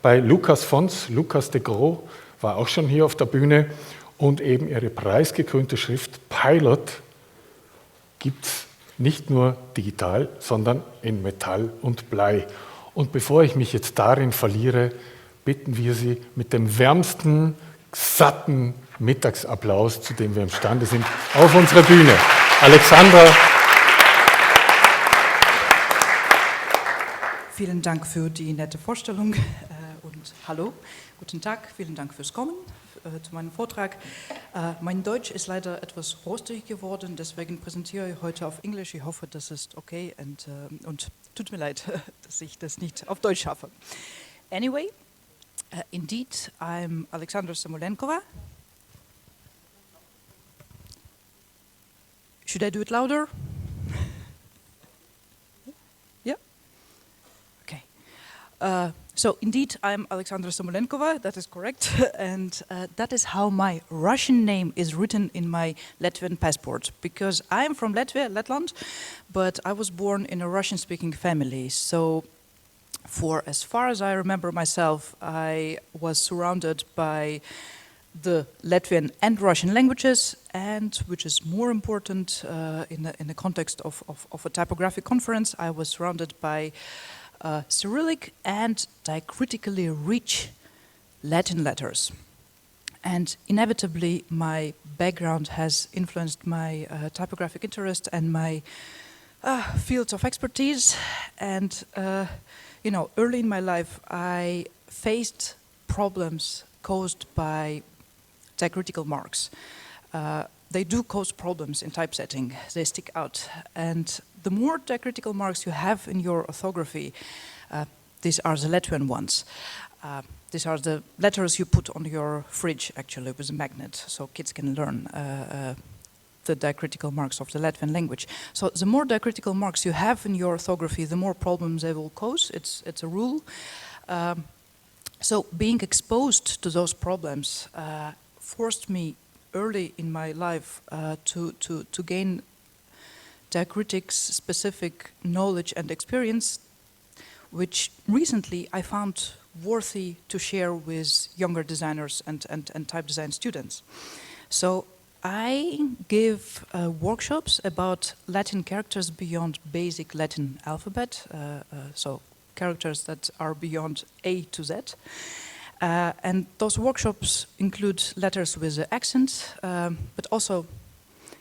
bei Lukas Fons. Lukas de Gros war auch schon hier auf der Bühne. Und eben ihre preisgekrönte Schrift Pilot gibt es nicht nur digital, sondern in Metall und Blei. Und bevor ich mich jetzt darin verliere, bitten wir Sie mit dem wärmsten, satten Mittagsapplaus, zu dem wir imstande sind, auf unsere Bühne. Aleksandra. Vielen Dank für die nette Vorstellung und hallo, guten Tag, vielen Dank fürs Kommen zu meinem Vortrag. Mein Deutsch ist leider etwas rostig geworden, deswegen präsentiere ich heute auf Englisch. Ich hoffe, das ist okay und tut mir leid, dass ich das nicht auf Deutsch schaffe. Anyway, indeed, I'm Aleksandra Samulenkova. Should I do it louder? Yeah? Okay. So indeed, I'm Aleksandra Samulenkova, that is correct, and that is how my Russian name is written in my Latvian passport, because I'm from Latvia, Letland, but I was born in a Russian-speaking family, so for as far as I remember myself, I was surrounded by the Latvian and Russian languages, and which is more important in the context of a typographic conference, I was surrounded by Cyrillic and diacritically rich Latin letters. And inevitably, my background has influenced my typographic interest and my fields of expertise. And, you know, early in my life, I faced problems caused by diacritical marks. They do cause problems in typesetting. They stick out. And the more diacritical marks you have in your orthography, these are the Latvian ones. These are the letters you put on your fridge, actually, with a magnet, so kids can learn the diacritical marks of the Latvian language. So the more diacritical marks you have in your orthography, the more problems they will cause. It's a rule. So being exposed to those problems forced me early in my life to gain diacritics-specific knowledge and experience, which recently I found worthy to share with younger designers and type design students. So I give workshops about Latin characters beyond basic Latin alphabet, so characters that are beyond A to Z. And those workshops include letters with an accent, but also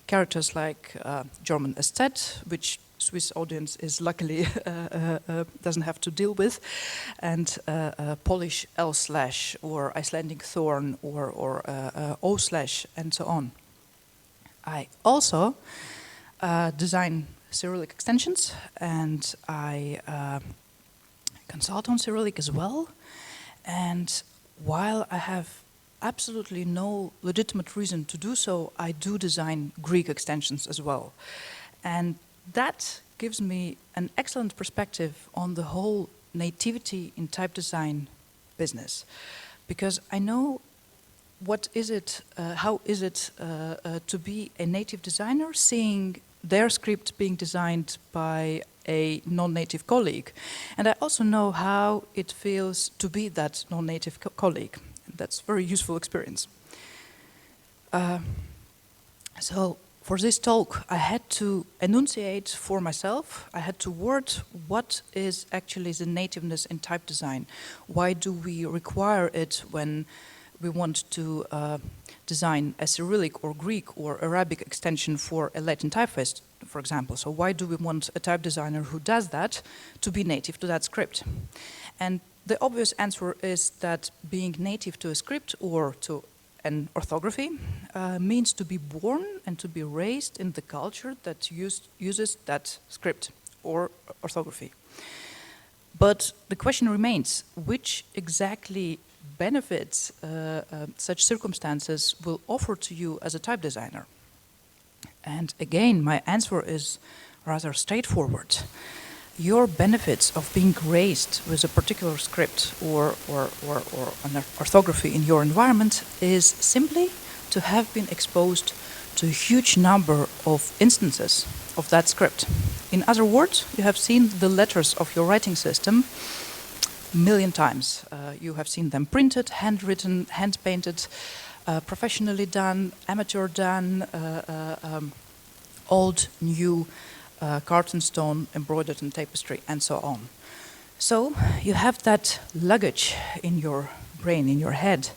characters like German SZ, which Swiss audience is luckily doesn't have to deal with, and Polish L/, or Icelandic thorn, or O/, and so on. I also design Cyrillic extensions, and I consult on Cyrillic as well. And while I have absolutely no legitimate reason to do so, I do design Greek extensions as well. And that gives me an excellent perspective on the whole nativity in type design business. Because I know how is it to be a native designer seeing their script being designed by a non-native colleague. And I also know how it feels to be that non-native colleague. That's a very useful experience. So for this talk, I had to enunciate for myself, I had to word what is actually the nativeness in type design. Why do we require it when we want to design a Cyrillic or Greek or Arabic extension for a Latin typeface, for example? So why do we want a type designer who does that to be native to that script? And the obvious answer is that being native to a script or to an orthography means to be born and to be raised in the culture that uses that script or orthography. But the question remains, which exactly benefits such circumstances will offer to you as a type designer? And again, my answer is rather straightforward. Your benefits of being raised with a particular script or an orthography in your environment is simply to have been exposed to a huge number of instances of that script. In other words, you have seen the letters of your writing system million times. You have seen them printed, handwritten, hand-painted, professionally done, amateur done, old, new, carton stone, embroidered in tapestry, and so on. So you have that luggage in your brain, in your head,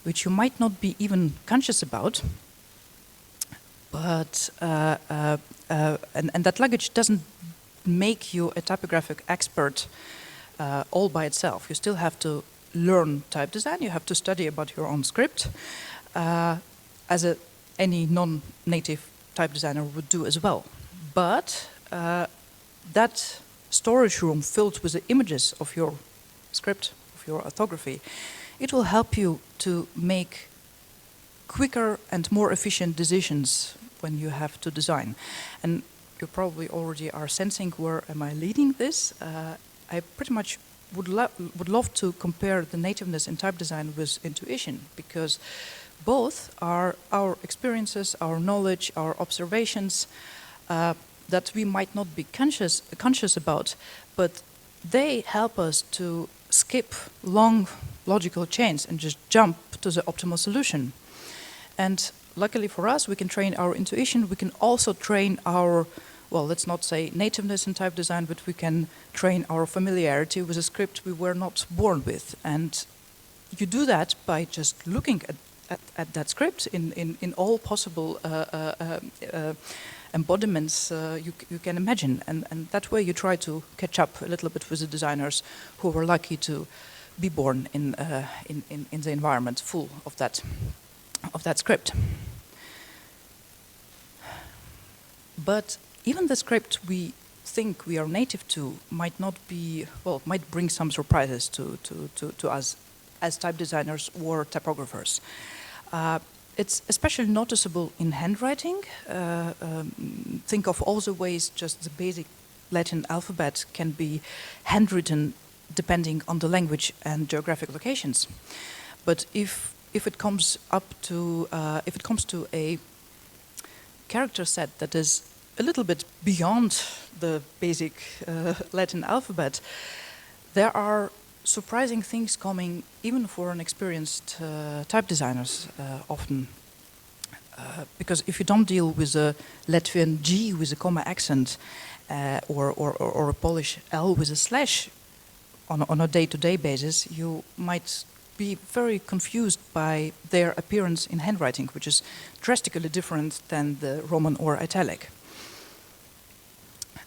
which you might not be even conscious about, but and that luggage doesn't make you a typographic expert all by itself. You still have to learn type design. You have to study about your own script, as any non-native type designer would do as well. But that storage room filled with the images of your script, of your orthography, it will help you to make quicker and more efficient decisions when you have to design. And you probably already are sensing where am I leading this. I pretty much would love to compare the nativeness in type design with intuition, because both are our experiences, our knowledge, our observations that we might not be conscious about, but they help us to skip long logical chains and just jump to the optimal solution. And luckily for us, we can train our intuition. We can also train our, well, let's not say nativeness in type design, but we can train our familiarity with a script we were not born with. And you do that by just looking at that script in all possible embodiments you can imagine. And that way you try to catch up a little bit with the designers who were lucky to be born in the environment full of that script. But even the script we think we are native to might not be, well, might bring some surprises to us as type designers or typographers. It's especially noticeable in handwriting. Think of all the ways just the basic Latin alphabet can be handwritten depending on the language and geographic locations. But if it comes to a character set that is a little bit beyond the basic Latin alphabet, there are surprising things coming even for an experienced type designers often. Because if you don't deal with a Latvian G with a comma accent or a Polish L with a slash on a day-to-day basis, you might be very confused by their appearance in handwriting, which is drastically different than the Roman or Italic.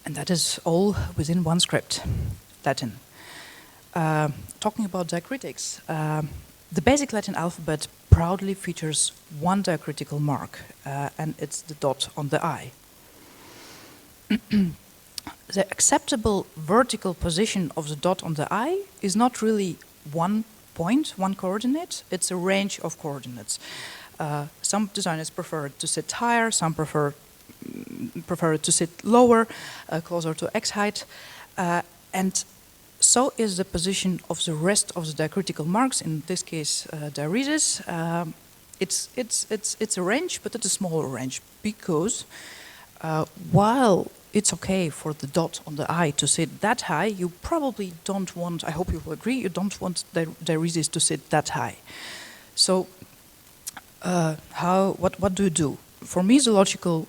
And that is all within one script, Latin. Talking about diacritics, the basic Latin alphabet proudly features one diacritical mark, and it's the dot on the I. The acceptable vertical position of the dot on the I is not really one point, one coordinate, it's a range of coordinates. Some designers prefer it to sit higher, some prefer it to sit lower, closer to X height, and so is the position of the rest of the diacritical marks, in this case diaresis. It's a range, but it's a smaller range, because while it's okay for the dot on the I to sit that high, you probably don't want, I hope you will agree, you don't want the diaresis to sit that high. So what do you do? For me, the logical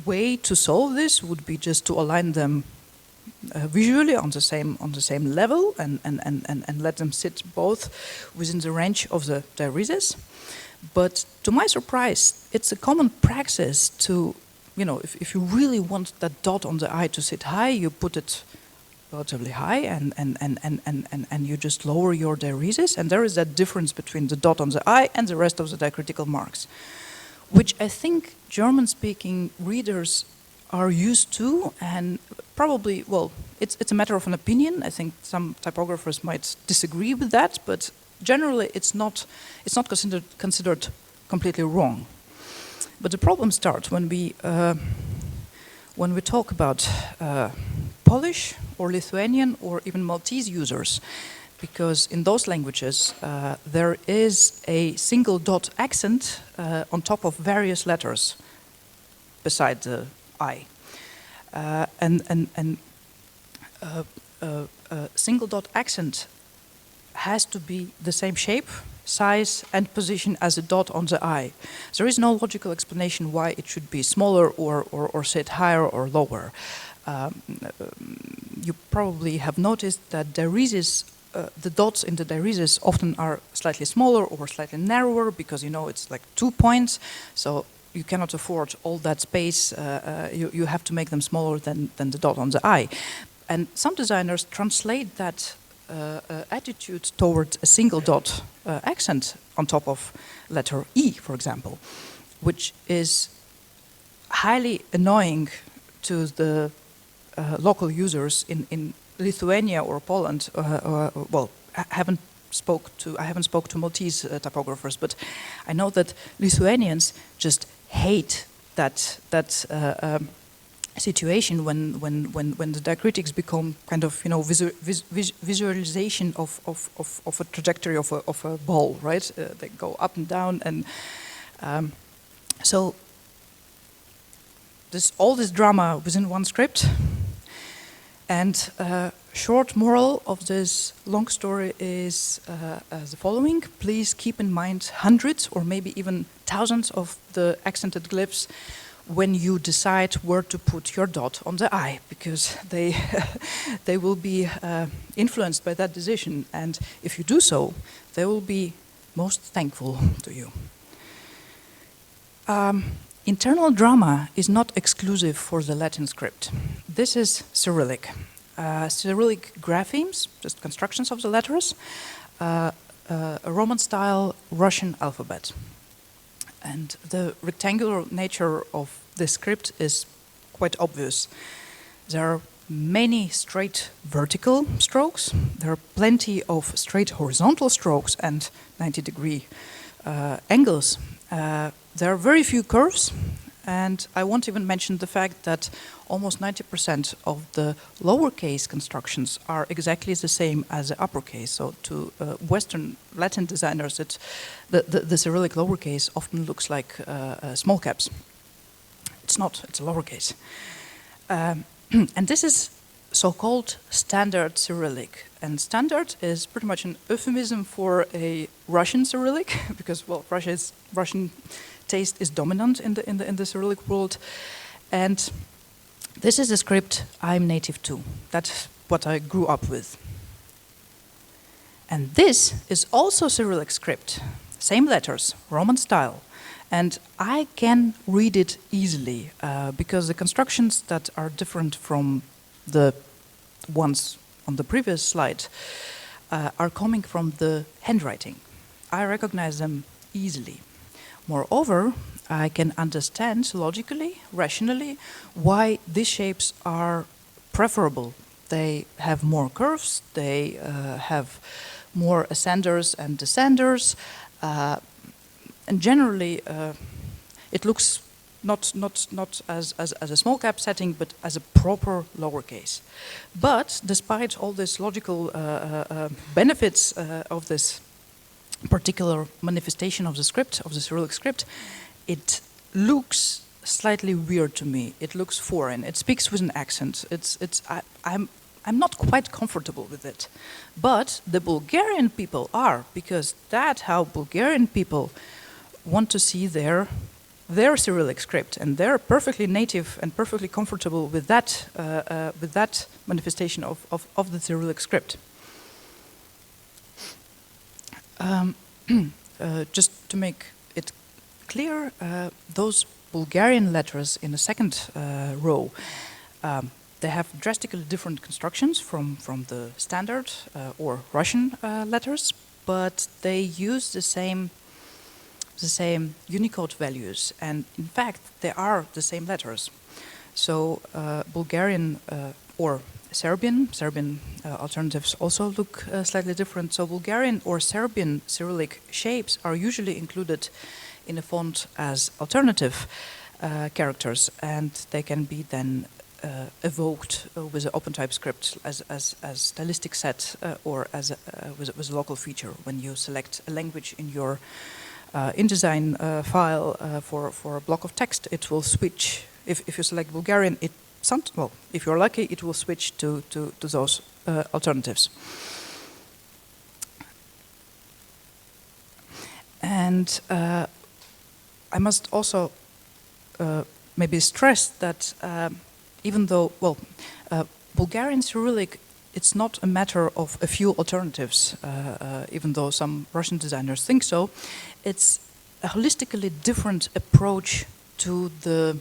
way to solve this would be just to align them visually on the same level and let them sit both within the range of the diaresis. But to my surprise, it's a common practice to, you know, if you really want that dot on the I to sit high, you put it relatively high and you just lower your diaresis, and there is that difference between the dot on the I and the rest of the diacritical marks, which I think German-speaking readers are used to, and probably, well, it's a matter of an opinion. I think some typographers might disagree with that, but generally it's not considered completely wrong. But the problem starts when we talk about Polish or Lithuanian or even Maltese users, because in those languages there is a single dot accent on top of various letters beside the I. Single dot accent has to be the same shape, size, and position as a dot on the I. There is no logical explanation why it should be smaller or sit higher or lower. You probably have noticed that diaresis, the dots in the diaresis often are slightly smaller or slightly narrower because, you know, it's like 2 points, so you cannot afford all that space. You have to make them smaller than the dot on the I. And some designers translate that attitude towards a single dot accent on top of letter E, for example, which is highly annoying to the local users in Lithuania or Poland. Well, I haven't spoke to Maltese typographers, but I know that Lithuanians just hate that situation when the diacritics become kind of, you know, visualization of a trajectory of a ball, right? They go up and down, and so all this drama within one script. And short moral of this long story is as the following: please keep in mind hundreds or maybe even thousands of the accented glyphs when you decide where to put your dot on the I, because they will be influenced by that decision, and if you do so, they will be most thankful to you. Internal drama is not exclusive for the Latin script. This is Cyrillic. Cyrillic graphemes, just constructions of the letters, a Roman-style Russian alphabet. And the rectangular nature of this script is quite obvious. There are many straight vertical strokes. There are plenty of straight horizontal strokes and 90-degree angles. There are very few curves, and I won't even mention the fact that almost 90% of the lowercase constructions are exactly the same as the uppercase. So to Western Latin designers, the Cyrillic lowercase often looks like small caps. It's not, it's a lowercase. And this is so-called standard Cyrillic. And standard is pretty much an euphemism for a Russian Cyrillic, because, well, Russian taste is dominant in the Cyrillic world. And this is a script I'm native to. That's what I grew up with. And this is also Cyrillic script. Same letters, Roman style. And I can read it easily because the constructions that are different from the ones on the previous slide are coming from the handwriting. I recognize them easily. Moreover, I can understand logically, rationally, why these shapes are preferable. They have more curves, they have more ascenders and descenders, and generally it looks not as a small cap setting, but as a proper lowercase. But despite all these logical benefits of this particular manifestation of the script, of the Cyrillic script, it looks slightly weird to me. It looks foreign. It speaks with an accent. I'm not quite comfortable with it. But the Bulgarian people are, because that's how Bulgarian people want to see their Cyrillic script, and they're perfectly native and perfectly comfortable with that manifestation of the Cyrillic script. Just to make it clear, those Bulgarian letters in the second row, they have drastically different constructions from the standard or Russian letters, but they use the same Unicode values, and in fact they are the same letters. So Bulgarian or Serbian alternatives also look slightly different. So Bulgarian or Serbian Cyrillic shapes are usually included in a font as alternative characters, and they can be then evoked with an OpenType script as stylistic set or as with a local feature. When you select a language in your InDesign file for a block of text, it will switch. If you select Bulgarian, if you're lucky, it will switch to those alternatives. And I must also maybe stress that even though, well, Bulgarian Cyrillic, it's not a matter of a few alternatives, even though some Russian designers think so. It's a holistically different approach to the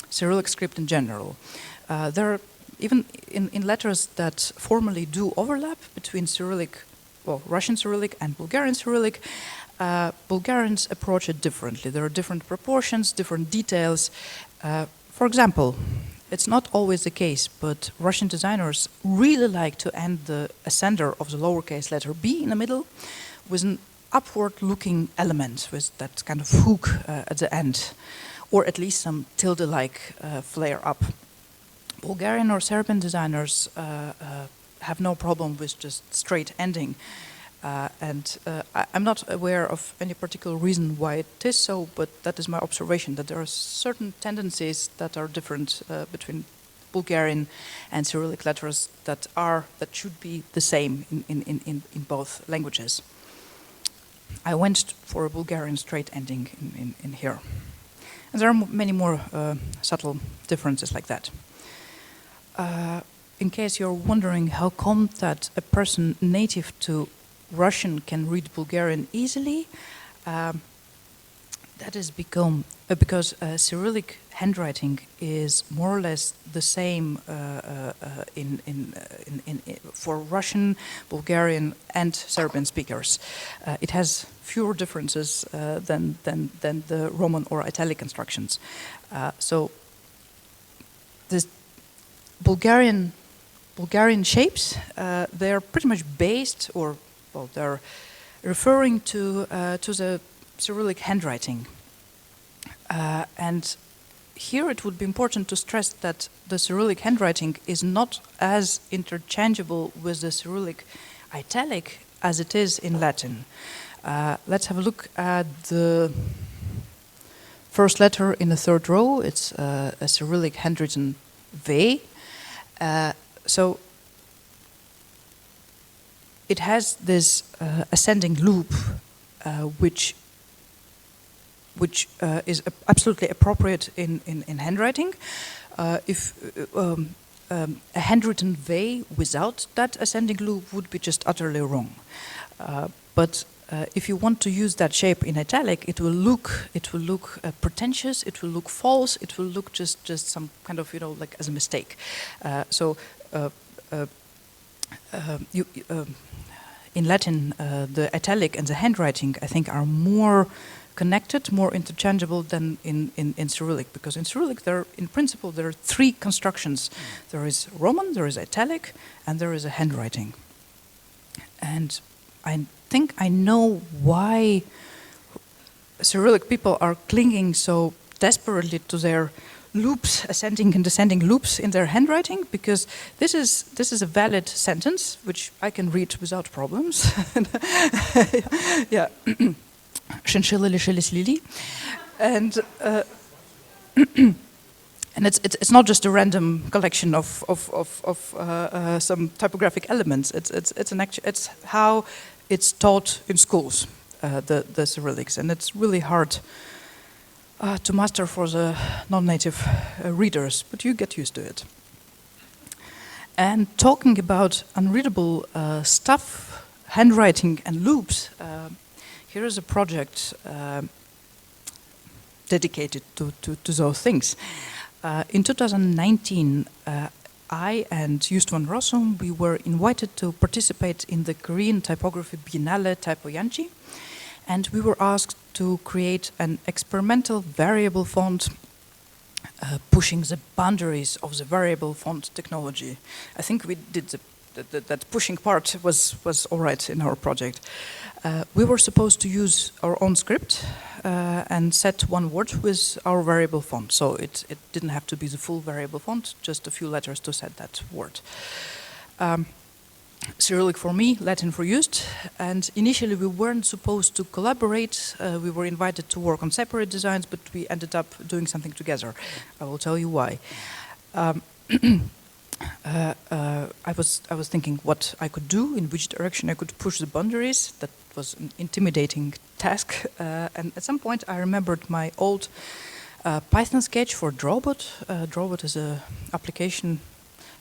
Cyrillic script in general. There are even in letters that formally do overlap between Cyrillic, well, Russian Cyrillic and Bulgarian Cyrillic, Bulgarians approach it differently. There are different proportions, different details. For example, it's not always the case, but Russian designers really like to end the ascender of the lowercase letter b in the middle with an upward-looking element, with that kind of hook at the end, or at least some tilde-like flare up. Bulgarian or Serbian designers have no problem with just straight ending. I'm not aware of any particular reason why it is so, but that is my observation, that there are certain tendencies that are different between Bulgarian and Cyrillic letters that should be the same in both languages. I went for a Bulgarian straight ending in here. And there are many more subtle differences like that. In case you're wondering how come that a person native to Russian can read Bulgarian easily, that is because Cyrillic handwriting is more or less the same for Russian, Bulgarian, and Serbian speakers. It has fewer differences than the Roman or Italic constructions. So this Bulgarian shapes, they're pretty much based, or well, they're referring to the Cyrillic handwriting. And here it would be important to stress that the Cyrillic handwriting is not as interchangeable with the Cyrillic italic as it is in Latin. Let's have a look at the first letter in the third row. It's a Cyrillic handwritten V. So it has this ascending loop, which is absolutely appropriate in handwriting. If a handwritten V without that ascending loop would be just utterly wrong. But if you want to use that shape in italic, it will look pretentious. It will look false. It will look just some kind of like as a mistake. In Latin, the italic and the handwriting, I think, are more connected, more interchangeable than in Cyrillic, because in Cyrillic, in principle, there are three constructions. There is Roman, there is italic, and there is a handwriting. And I think I know why Cyrillic people are clinging so desperately to their loops, ascending and descending loops in their handwriting, because this is a valid sentence which I can read without problems. Yeah, Шиншиллы лишились лилий, and it's not just a random collection of some typographic elements. It's how it's taught in schools, the Cyrillics, and it's really hard to master for the non-native readers, but you get used to it. And talking about unreadable stuff, handwriting and loops, here is a project dedicated to those things. In 2019, I and Just van Rossum, we were invited to participate in the Korean Typography Biennale Typoyanchi, and we were asked to create an experimental variable font pushing the boundaries of the variable font technology. I think we did that pushing part was all right in our project. We were supposed to use our own script and set one word with our variable font. So it didn't have to be the full variable font, just a few letters to set that word. Cyrillic for me, Latin for Just, and initially we weren't supposed to collaborate. We were invited to work on separate designs, but we ended up doing something together. I will tell you why. I was thinking what I could do, in which direction I could push the boundaries. That was an intimidating task. And at some point, I remembered my old Python sketch for Drawbot. Drawbot is an application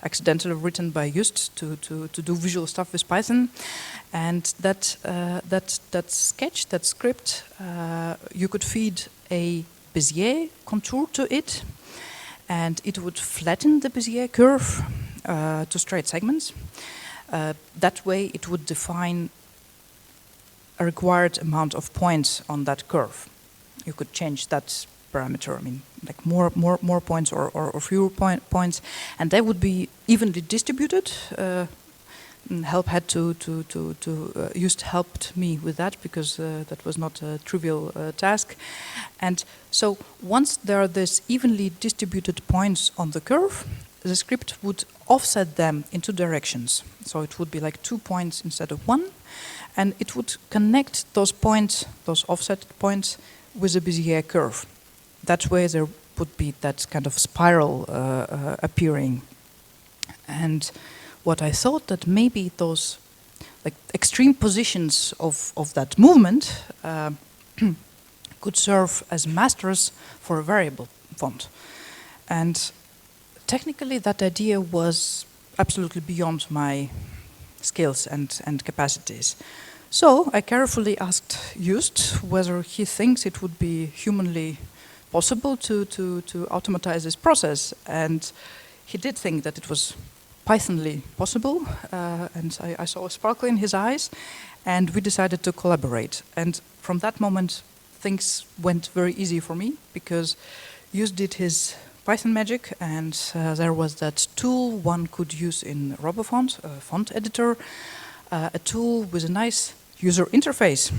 accidentally written by Just to do visual stuff with Python. And that sketch, that script, you could feed a Bezier contour to it, and it would flatten the Bezier curve to straight segments. That way it would define a required amount of points on that curve. You could change that parameter, I mean, like more points or fewer points, and they would be evenly distributed. Just helped me with that, because that was not a trivial task. And so once there are these evenly distributed points on the curve, the script would offset them in two directions. So it would be like 2 points instead of 1, and it would connect those points, those offset points, with a Bezier curve. That way there would be that kind of spiral appearing. And what I thought, that maybe those like extreme positions of that movement could serve as masters for a variable font. And technically that idea was absolutely beyond my skills and capacities. So I carefully asked Just whether he thinks it would be humanly possible to automatize this process. And he did think that it was Pythonly possible, and I saw a sparkle in his eyes, and we decided to collaborate. And from that moment, things went very easy for me, because Just did his Python magic, and there was that tool one could use in RoboFont, a font editor, a tool with a nice user interface.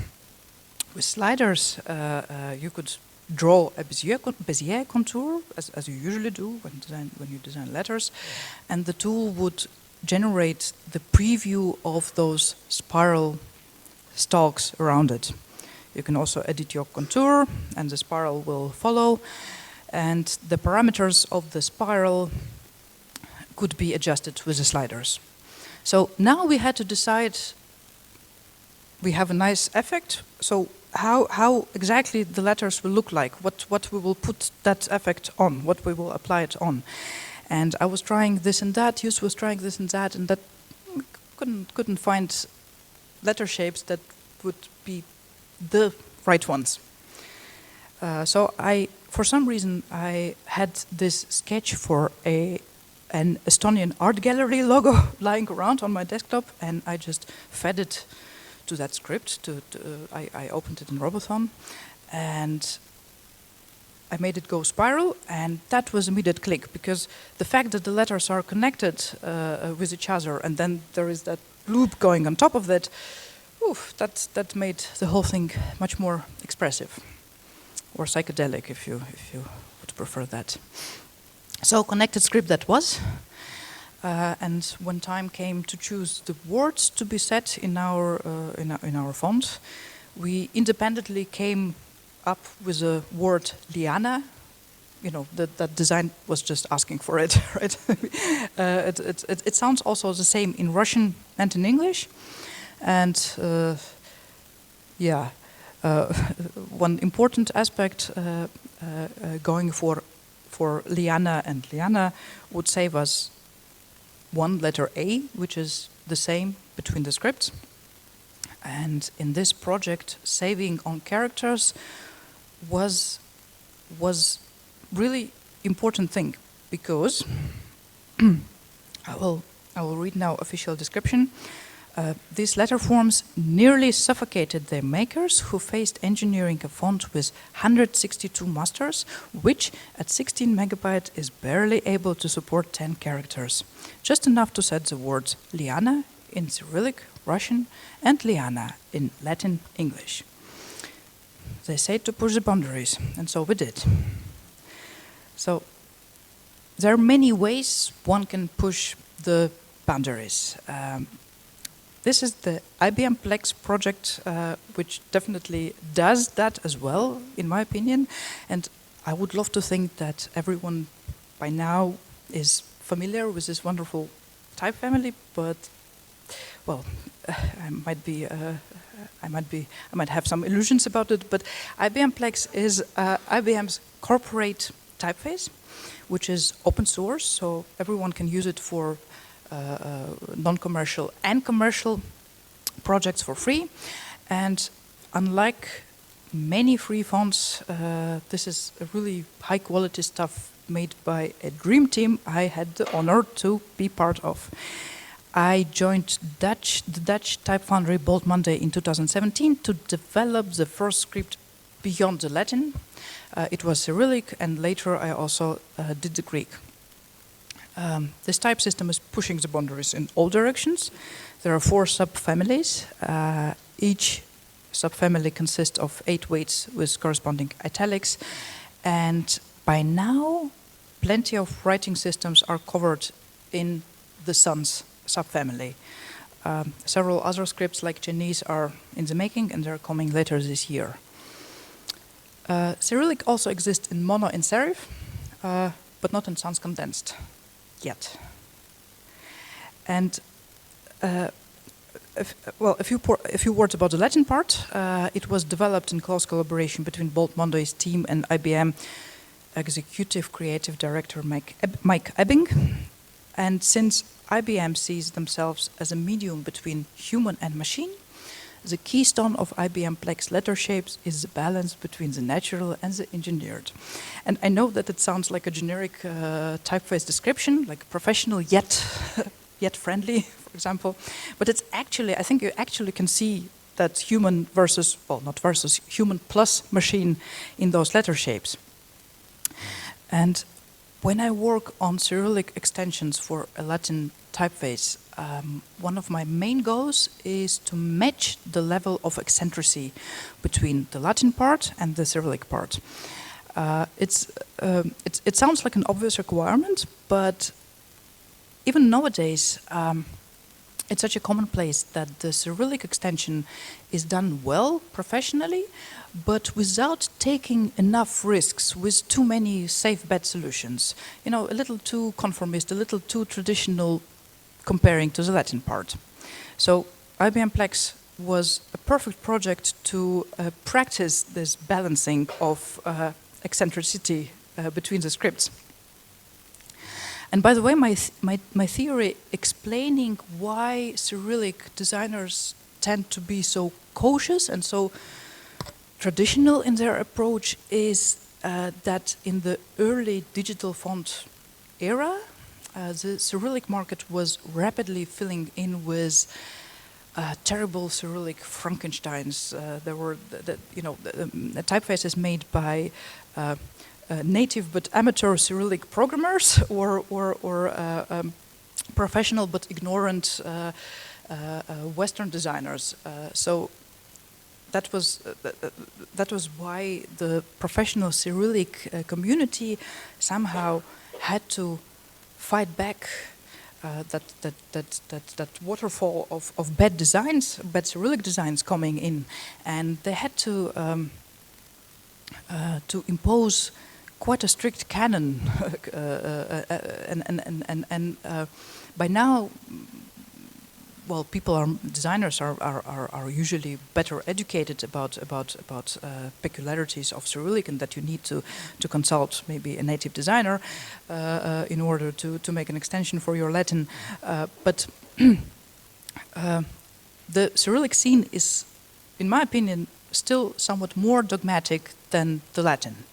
With sliders, you could draw a Bezier contour, as you usually do when you design letters, and the tool would generate the preview of those spiral stalks around it. You can also edit your contour, and the spiral will follow, and the parameters of the spiral could be adjusted with the sliders. So now we had to decide, we have a nice effect, so how exactly the letters will look like, what we will put that effect on, what we will apply it on. And I was trying this and that, Just was trying this and that couldn't find letter shapes that would be the right ones. So for some reason, I had this sketch for an Estonian art gallery logo lying around on my desktop, and I just fed it to that script. I opened it in Robothon, and I made it go spiral, and that was immediate click, because the fact that the letters are connected with each other, and then there is that loop going on top of that, that made the whole thing much more expressive, or psychedelic, if you would prefer that. So connected script that was. And when time came to choose the words to be set in our font, we independently came up with the word liana. You know, that design was just asking for it, right? It sounds also the same in Russian and in English. And one important aspect going for liana and liana would save us one letter A, which is the same between the scripts. And in this project, saving on characters was really important thing, because I will read now official description. These letter forms nearly suffocated their makers, who faced engineering a font with 162 masters, which at 16 megabyte is barely able to support 10 characters. Just enough to set the words liana in Cyrillic, Russian, and liana in Latin, English. They say to push the boundaries, and so we did. So there are many ways one can push the boundaries. This is the Ibm Plex project, which definitely does that as well, in my opinion. And I would love to think that everyone by now is familiar with this wonderful type family, but well, I might have some illusions about it. But Ibm Plex is IBM's corporate typeface, which is open source, so everyone can use it for non-commercial and commercial projects for free. And unlike many free fonts, this is a really high quality stuff made by a dream team I had the honor to be part of. I joined the Dutch Type Foundry Bold Monday in 2017 to develop the first script beyond the Latin. It was Cyrillic, and later I also did the Greek. This type system is pushing the boundaries in all directions. There are 4 subfamilies. Each subfamily consists of 8 weights with corresponding italics. And by now, plenty of writing systems are covered in the Sans subfamily. Several other scripts like Chinese are in the making, and they're coming later this year. Cyrillic also exists in mono and serif, but not in sans condensed yet. And a few words about the Latin part. It was developed in close collaboration between Bold Monday's team and IBM Executive Creative Director Mike Ebbing. And since IBM sees themselves as a medium between human and machine, the keystone of Ibm Plex letter shapes is the balance between the natural and the engineered. And I know that it sounds like a generic typeface description, like professional yet yet friendly, for example. But it's actually, I think you actually can see that human versus, well, not versus, human plus machine in those letter shapes. And when I work on Cyrillic extensions for a Latin typeface, one of my main goals is to match the level of eccentricity between the Latin part and the Cyrillic part. It sounds like an obvious requirement, but even nowadays, it's such a commonplace that the Cyrillic extension is done well professionally, but without taking enough risks with too many safe bet solutions. You know, a little too conformist, a little too traditional comparing to the Latin part. So Ibm Plex was a perfect project to practice this balancing of eccentricity between the scripts. And by the way, my theory explaining why Cyrillic designers tend to be so cautious and so traditional in their approach is that in the early digital font era, the Cyrillic market was rapidly filling in with terrible Cyrillic Frankensteins. There were, the typefaces made by native but amateur Cyrillic programmers or professional but ignorant Western designers. So that was why the professional Cyrillic community somehow had to fight back that waterfall of bad designs, bad Cyrillic designs coming in, and they had to impose quite a strict canon, and by now, well, designers are usually better educated about peculiarities of Cyrillic, and that you need to consult maybe a native designer in order to make an extension for your Latin. But the Cyrillic scene is, in my opinion, still somewhat more dogmatic than the Latin.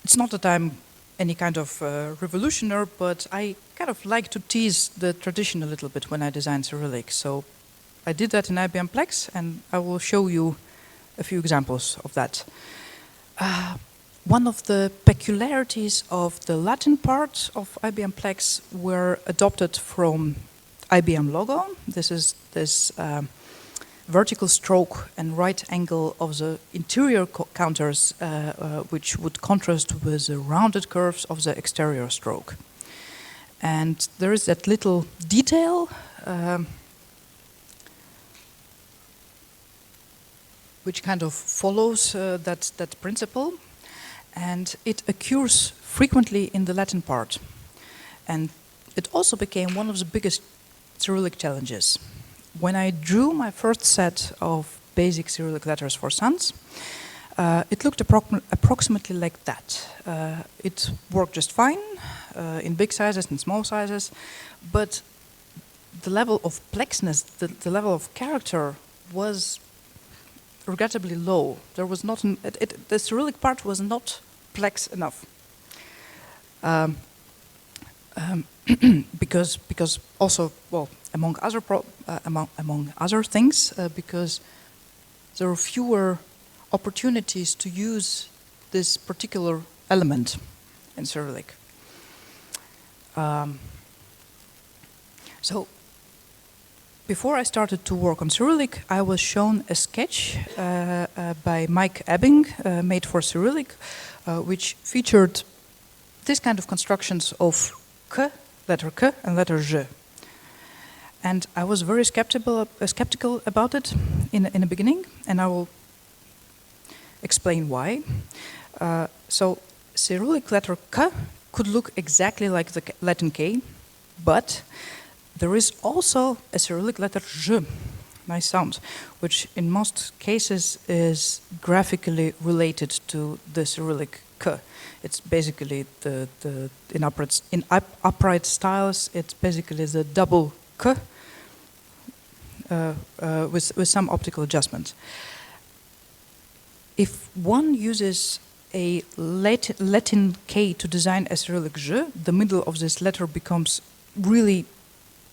It's not that I'm any kind of revolutionary, but I kind of like to tease the tradition a little bit when I design Cyrillic. So I did that in Ibm Plex, and I will show you a few examples of that. One of the peculiarities of the Latin part of Ibm Plex were adopted from IBM logo. This is this vertical stroke and right angle of the interior counters, which would contrast with the rounded curves of the exterior stroke. And there is that little detail which kind of follows that principle, and it occurs frequently in the Latin part. And it also became one of the biggest Cyrillic challenges. When I drew my first set of basic Cyrillic letters for sons, it looked approximately like that. It worked just fine in big sizes and small sizes, but the level of plexness, the level of character was regrettably low. There was not the Cyrillic part was not plex enough. Because also, well, among other things, because there are fewer opportunities to use this particular element in Cyrillic. So, before I started to work on Cyrillic, I was shown a sketch by Mike Ebbing, made for Cyrillic, which featured this kind of constructions of K, letter K, and letter J. And I was very skeptical about it in the beginning, and I will explain why. So, Cyrillic letter K could look exactly like the Latin K, but there is also a Cyrillic letter J, nice sound, which in most cases is graphically related to the Cyrillic K. It's basically in upright styles, it's basically the double K with some optical adjustment. If one uses a Latin K to design a Cyrillic J, the middle of this letter becomes really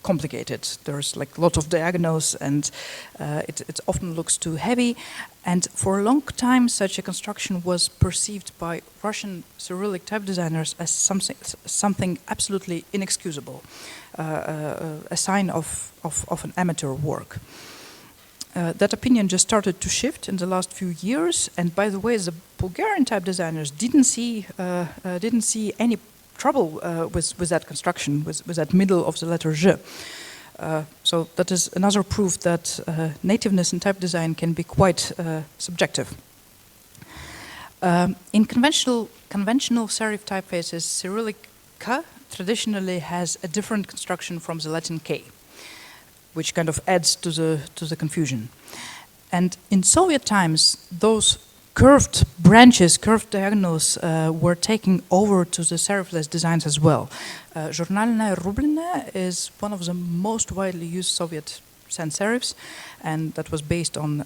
complicated. There's like a lot of diagonals, and it often looks too heavy. And for a long time, such a construction was perceived by Russian Cyrillic type designers as something absolutely inexcusable, a sign of an amateur work. That opinion just started to shift in the last few years, and by the way, the Bulgarian type designers didn't see any trouble with that construction, with that middle of the letter J. So that is another proof that nativeness in type design can be quite subjective. In conventional serif typefaces, Cyrillic K traditionally has a different construction from the Latin K, which kind of adds to the confusion. And in Soviet times, those curved branches, curved diagonals were taken over to the serifless designs as well. Журнальная рубленная is one of the most widely used Soviet sans serifs, and that was based on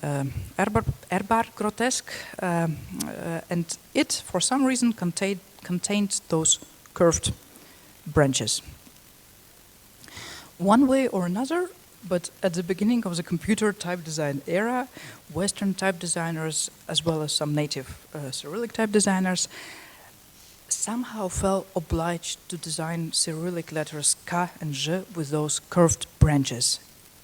Erbar grotesque, and it, for some reason, contained those curved branches. One way or another, but at the beginning of the computer type design era, Western type designers, as well as some native Cyrillic type designers, somehow felt obliged to design Cyrillic letters K and J with those curved branches,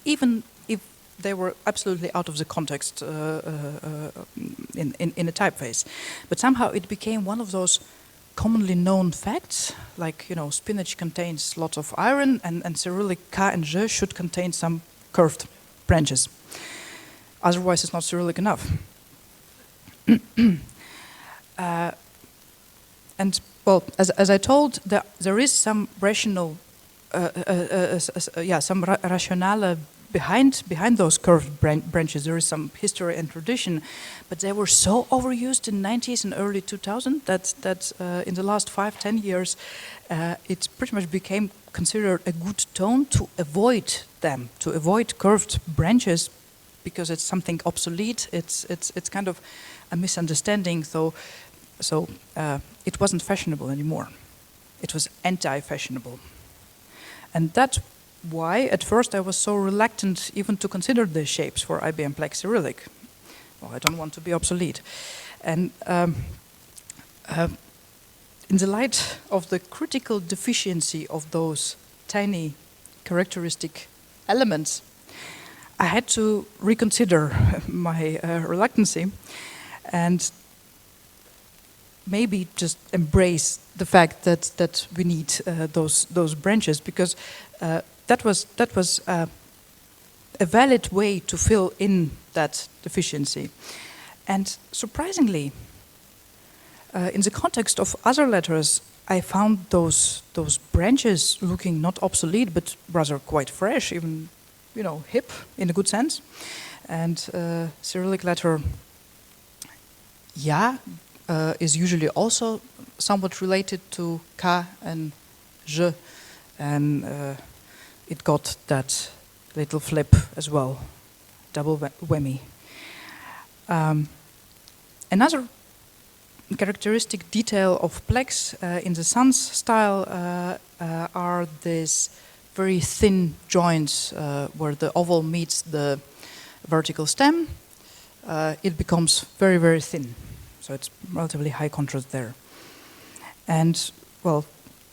even if they were absolutely out of the context in a typeface. But somehow it became one of those commonly known facts, like, you know, spinach contains lots of iron, and Cyrillic K and J should contain some curved branches. Otherwise, it's not Cyrillic enough. And, well, as I told, there is some rationale behind those curved branches. There is some history and tradition, but they were so overused in the 90s and early 2000s that in the last 5-10 years, it pretty much became considered a good tone to avoid them, to avoid curved branches, because it's something obsolete. It's kind of a misunderstanding. So it wasn't fashionable anymore. It was anti-fashionable, and that's why at first I was so reluctant even to consider the shapes for Ibm Plex Cyrillic. Well, I don't want to be obsolete. And in the light of the critical deficiency of those tiny characteristic elements, I had to reconsider my reluctancy and maybe just embrace the fact that we need those branches, because that was a valid way to fill in that deficiency. And surprisingly, in the context of other letters, I found those branches looking not obsolete, but rather quite fresh, even, hip in a good sense. And Cyrillic letter, Ya, is usually also somewhat related to Ka and Je, and it got that little flip as well, double whammy. Another characteristic detail of Plex in the sans style are these very thin joints where the oval meets the vertical stem. It becomes very, very thin. So it's relatively high contrast there. And, well,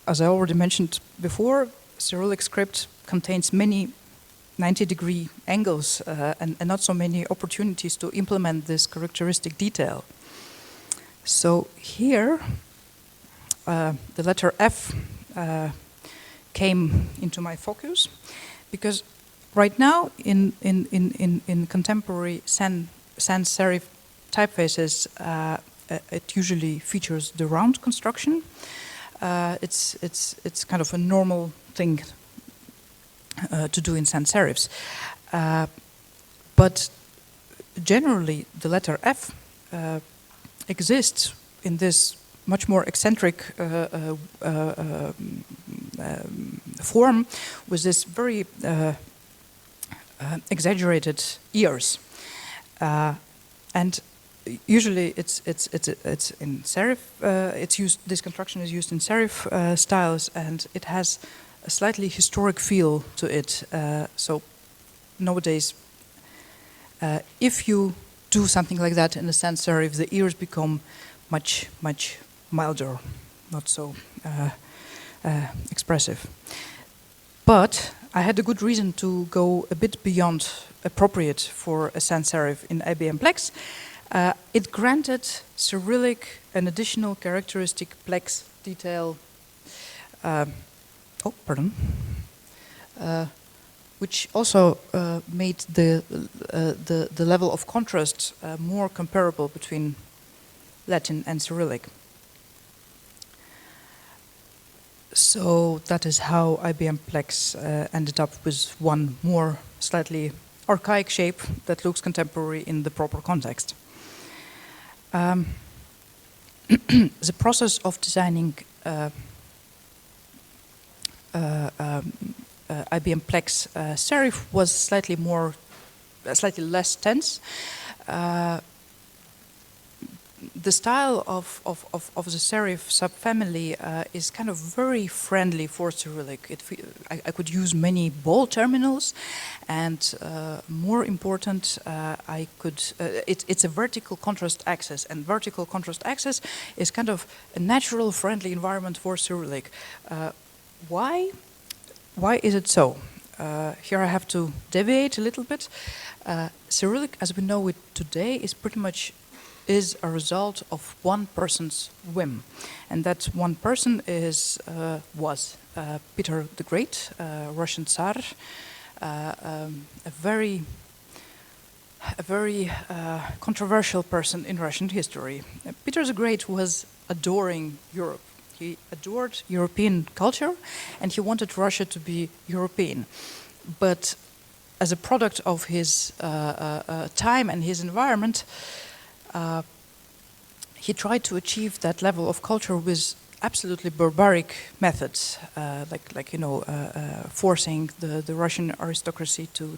as I already mentioned before, Cyrillic script contains many 90-degree angles and not so many opportunities to implement this characteristic detail. So here, the letter F came into my focus because right now in contemporary sans serif typefaces, it usually features the round construction. It's kind of a normal thing to do in sans serifs, but generally the letter F exists in this much more eccentric form with this very exaggerated ears, and usually it's in serif. It's used. This construction is used in serif styles, and it has a slightly historic feel to it. So nowadays, if you do something like that in a sans serif, the ears become much milder, not so expressive. But I had a good reason to go a bit beyond appropriate for a sans serif in Ibm Plex. It granted Cyrillic an additional characteristic Plex detail. Which also made the level of contrast more comparable between Latin and Cyrillic. So that is how Ibm Plex ended up with one more slightly archaic shape that looks contemporary in the proper context. The process of designing Ibm Plex serif was slightly less tense. The style of the serif subfamily is kind of very friendly for Cyrillic. I could use many bold terminals, and more important, it's a vertical contrast axis, and vertical contrast axis is kind of a natural, friendly environment for Cyrillic. Why? Why is it so? Here I have to deviate a little bit. Cyrillic, as we know it today, is pretty much a result of one person's whim, and that one person was Peter the Great, Russian Tsar, a very controversial person in Russian history. Peter the Great was adoring Europe. He adored European culture, and he wanted Russia to be European. But as a product of his time and his environment, he tried to achieve that level of culture with absolutely barbaric methods, forcing the Russian aristocracy to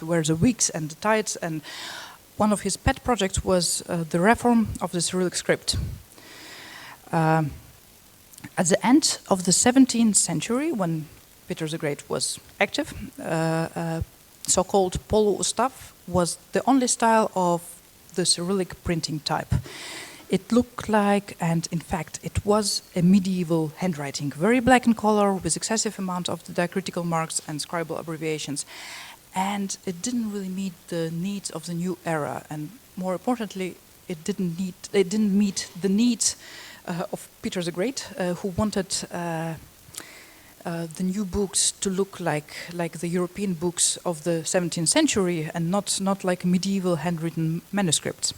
wear the wigs and the tights. And one of his pet projects was the reform of the Cyrillic script. At the end of the 17th century, when Peter the Great was active, so-called polu-ustav was the only style of the Cyrillic printing type. It looked like, and in fact, it was a medieval handwriting, very black in color, with excessive amount of the diacritical marks and scribal abbreviations. And it didn't really meet the needs of the new era, and more importantly, it didn't meet the needs of Peter the Great, who wanted the new books to look like the European books of the 17th century and not like medieval handwritten manuscripts.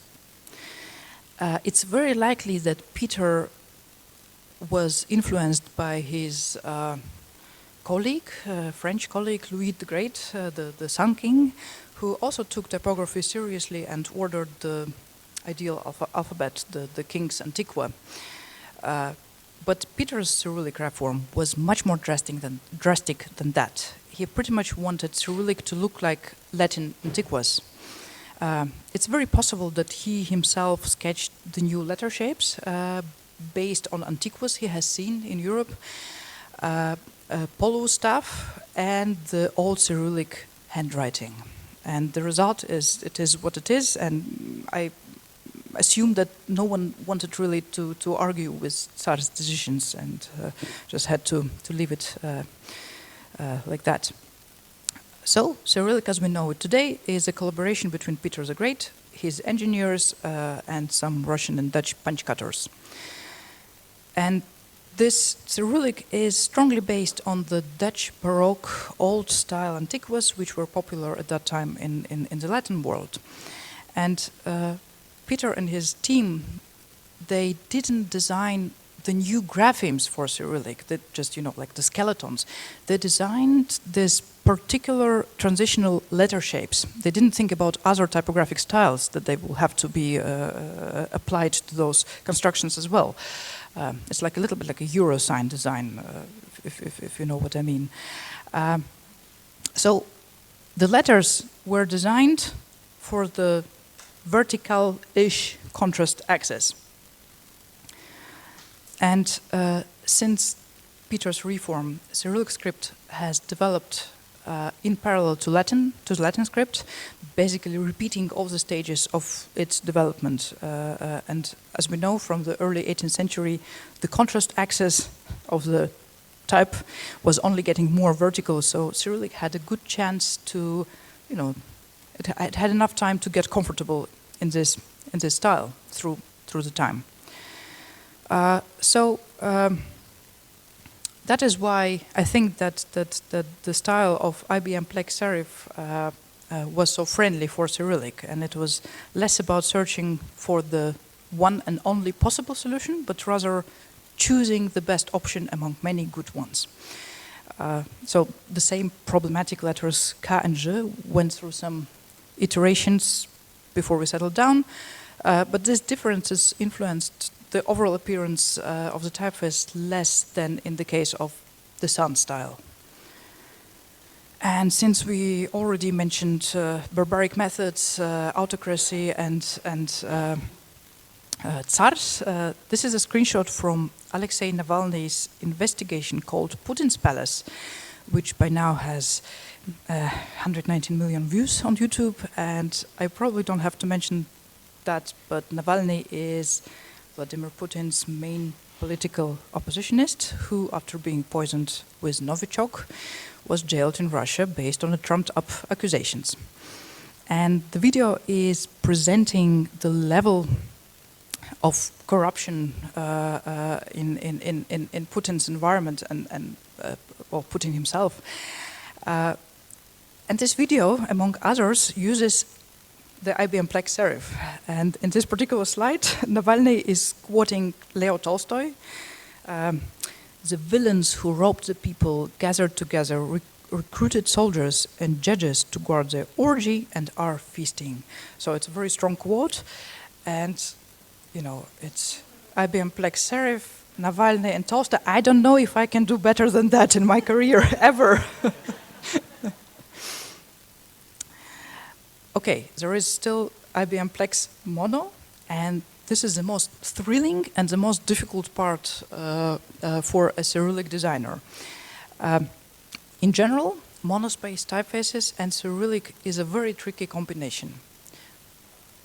it's very likely that Peter was influenced by his colleague, French colleague Louis the Great, the Sun King, who also took typography seriously and ordered the ideal alphabet, the King's Antiqua. But Peter's Cyrillic graph form was much more drastic than that. He pretty much wanted Cyrillic to look like Latin Antiquas. It's very possible that he himself sketched the new letter shapes based on Antiquas he has seen in Europe, Polo stuff, and the old Cyrillic handwriting. And the result is, it is what it is, and I assume that no one wanted really to argue with Tsar's decisions, and just had to leave it like that. So, Cyrillic as we know it today is a collaboration between Peter the Great, his engineers, and some Russian and Dutch punch cutters. And this Cyrillic is strongly based on the Dutch Baroque old-style Antiquas, which were popular at that time in the Latin world. And Peter and his team, they didn't design the new graphemes for Cyrillic, that just, like the skeletons. They designed this particular transitional letter shapes. They didn't think about other typographic styles that they will have to be applied to those constructions as well. It's like a little bit like a Euro sign design, if you know what I mean. So the letters were designed for the vertical-ish contrast axis. And since Peter's reform, Cyrillic script has developed in parallel to the Latin script, basically repeating all the stages of its development. And as we know from the early 18th century, the contrast axis of the type was only getting more vertical, so Cyrillic had a good chance to, it had enough time to get comfortable in this style through the time. That is why I think that the style of Ibm Plex serif was so friendly for Cyrillic, and it was less about searching for the one and only possible solution, but rather choosing the best option among many good ones. So the same problematic letters K and J went through some iterations before we settled down, but these differences influenced the overall appearance of the typeface less than in the case of the Sun style. And since we already mentioned barbaric methods, autocracy, and Tsars, this is a screenshot from Alexei Navalny's investigation called Putin's Palace, which by now has 119 million views on YouTube. And I probably don't have to mention that, but Navalny is Vladimir Putin's main political oppositionist, who, after being poisoned with Novichok, was jailed in Russia based on the trumped-up accusations. And the video is presenting the level of corruption in Putin's environment and Putin himself. And this video, among others, uses the Ibm Plex serif. And in this particular slide, Navalny is quoting Leo Tolstoy. The villains who robbed the people gathered together, recruited soldiers and judges to guard their orgy and are feasting. So it's a very strong quote. And, it's Ibm Plex serif, Navalny and Tolstoy. I don't know if I can do better than that in my career, ever. Okay, there is still Ibm Plex Mono, and this is the most thrilling and the most difficult part for a Cyrillic designer. In general, monospace typefaces and Cyrillic is a very tricky combination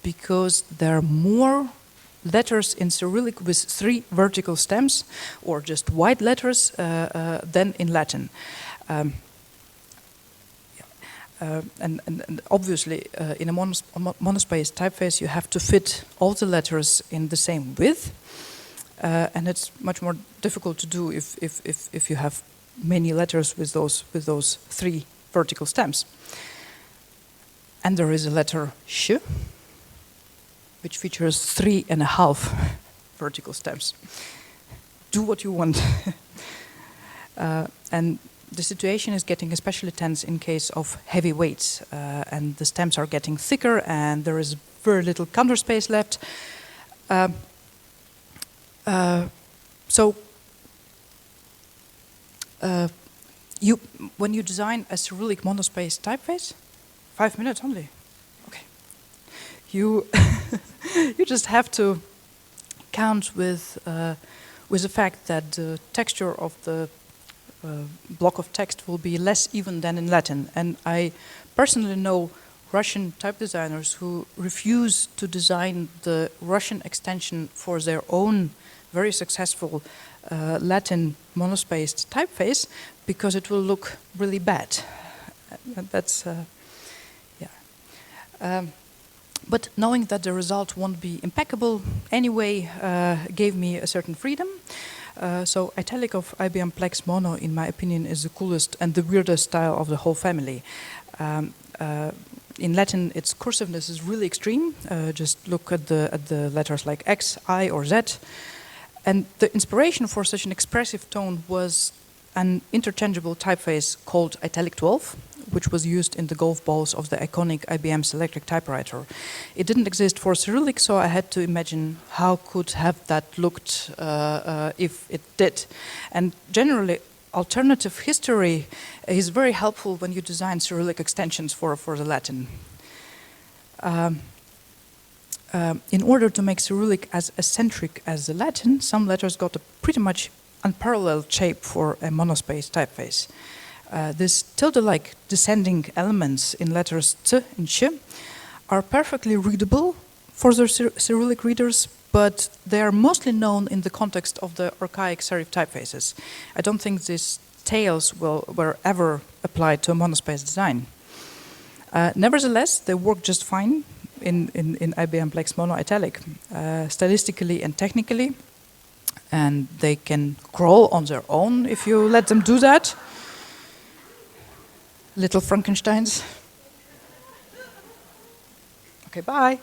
because there are more letters in Cyrillic with 3 vertical stems or just wide letters than in Latin. And obviously, in a monospace typeface, you have to fit all the letters in the same width, and it's much more difficult to do if you have many letters with those 3 vertical stems. And there is a letter sh, which features 3.5 vertical stems. Do what you want. And the situation is getting especially tense in case of heavy weights, and the stems are getting thicker and there is very little counter space left. When you design a Cyrillic monospace typeface, 5 minutes only, okay. You just have to count with the fact that the texture of the block of text will be less even than in Latin. And I personally know Russian type designers who refuse to design the Russian extension for their own very successful Latin monospaced typeface because it will look really bad. That's, but knowing that the result won't be impeccable anyway gave me a certain freedom. So italic of Ibm Plex Mono, in my opinion, is the coolest and the weirdest style of the whole family. In Latin, its cursiveness is really extreme. Just look at the letters like X, I, or Z. And the inspiration for such an expressive tone was an interchangeable typeface called Italic 12, which was used in the golf balls of the iconic IBM Selectric typewriter. It didn't exist for Cyrillic, so I had to imagine how could have that looked if it did. And generally, alternative history is very helpful when you design Cyrillic extensions for the Latin. In order to make Cyrillic as eccentric as the Latin, some letters got a pretty much unparalleled shape for a monospace typeface. These tilde-like descending elements in letters T and Sh are perfectly readable for the Cyrillic readers, but they are mostly known in the context of the archaic serif typefaces. I don't think these tales were ever applied to a monospace design. Nevertheless, they work just fine in IBM Plex Mono Italic, stylistically and technically, and they can crawl on their own if you let them do that. Little Frankensteins. Okay, bye.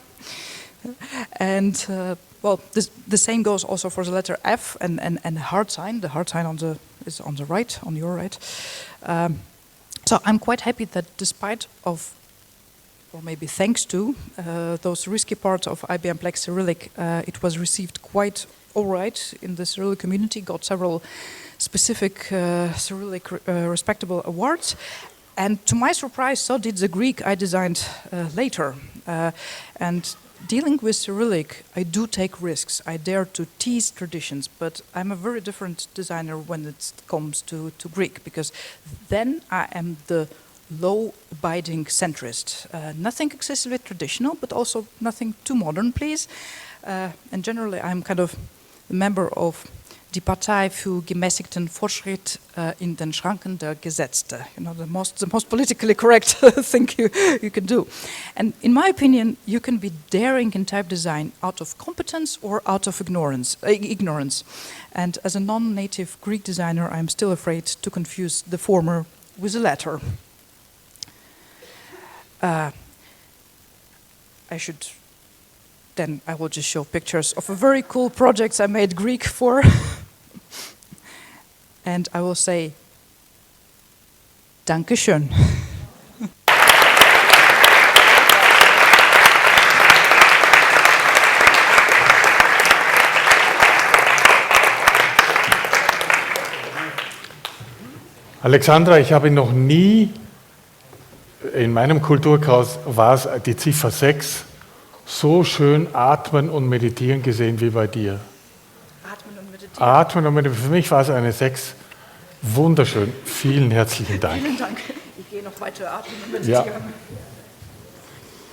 And well, the same goes also for the letter F and the heart sign. The heart sign is on the right, on your right. So I'm quite happy that despite of, or maybe thanks to, those risky parts of IBM Plex Cyrillic, it was received quite all right in the Cyrillic community, got several specific Cyrillic respectable awards. And to my surprise, so did the Greek I designed later. And dealing with Cyrillic, I do take risks. I dare to tease traditions, but I'm a very different designer when it comes to Greek, because then I am the low-abiding centrist. Nothing excessively traditional, but also nothing too modern, please. And generally, I'm kind of a member of die Partei für gemäßigten Fortschritt in den Schranken der Gesetzte. You know, the most politically correct thing you can do. And in my opinion, you can be daring in type design out of competence or out of ignorance. And as a non-native Greek designer, I'm still afraid to confuse the former with the latter. I will just show pictures of a very cool projects I made Greek for. And I will say, Dankeschön. Aleksandra, ich habe noch nie, in meinem Kulturkreis war es die Ziffer 6, so schön atmen und meditieren gesehen wie bei dir. Atmen und meditieren. Atmen und meditieren. Für mich war es eine 6. Wunderschön. Vielen herzlichen Dank. Vielen Dank. Ich gehe noch weiter atmen und meditieren. Ja.